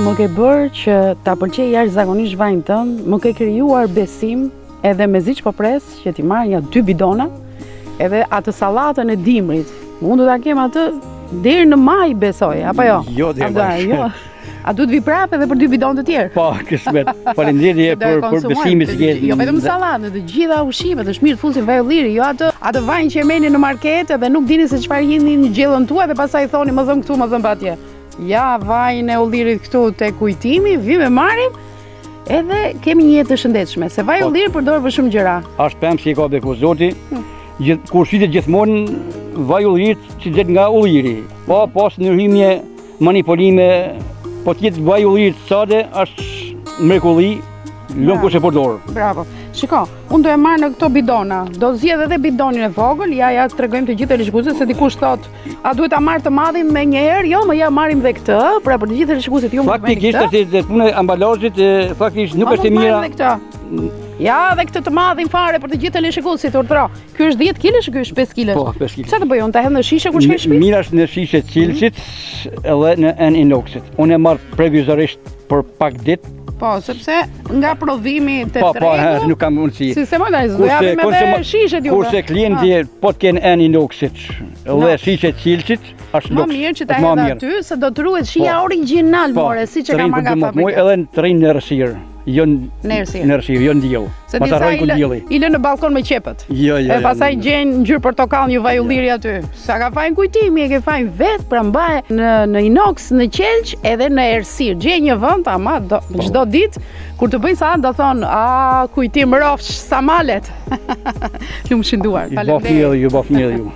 më ke bërë që ta pëlqej jashtëzakonisht vajin tënd, më ke krijuar besim edhe mezi që po pres që ti marr 2 bidona, edhe atë sallatën e dimrit. Mund të ta kem atë deri në maj besoj, apo jo? Jo, deri jo. A duhet vi prapë edhe për 2 bidon të tjerë? Po, kismet. Faleminderit për besimin që ke. Jo vetëm sallatë, të gjitha ushqimet, është mirë të fusin vaj ulliri, jo atë vajin që e merrni në marketë dhe nuk dini se çfarë jeni në gjellën tuaj dhe pastaj thoni më dhëm këtu, më dhëm patje. Ja, vajin e ullirit këtu te kujtimi, vim e marrim. Edhe kemi një jetë të shëndetshme, se vaj ulliri përdor për shumë gjëra. As pemë si ka beku zoti. Kur shitet gjithmonë vaj ullirit që gjet nga ulliri. Po pas ndërhyrje manipulime. Po tjetë vaj ullirit sade, është mrekulli, lëmë kush e përdorë. Bravo. Shiko, unë do e marrë në këto bidona, do zgjedh edhe bidonin e vogël, ja të tregojmë të gjithë rishikuesit se dikush thot, a duhet ta marr të madhin me një herë? Jo, më ja marrim dhe këtë, pra për të gjithë rishikuesit ju më bëni këtë. Faktikisht është puna e ambalazhit, faktikisht nuk është e mira. Ja, dhe këtë të madhin fare për të gjithë rishikuesit urdhro. Ky është 10 kg, ky është 5 kg. Po, 5 kg. Çfarë të bëj unë, ta hedh në shishe kur shkoj në shtëpi? Mira është në shishe cilësit edhe në inoxit. Unë e marr previzorisht për pak ditë. Po, sepse nga prodhimi të Po, tregut, nuk kam mundësi. Si se më do japim edhe shishet ju. Kurse klienti po të kenë en inoxit dhe shishe cilësit, është më mirë që ta hedh aty se do të ruhet shija origjinal more, siç e ka marrë nga fabrika. Edhe në terren në errësirë. Jo në errësirë, jo në diell. Se disa i lënë në balkon me qepët. Jo. E pastaj gjen ngjyrë portokall një vaj ulliri aty. Sa ka fajin kujtimi, e ke fajin vet, pra mbahet në inox, në qelç edhe në errësirë. Gjej një vend ama çdo ditë kur të bëj sa do thon, kujtim rofsh sa malet. Ju më shënduar. Faleminderit. Ju bëf mirë ju.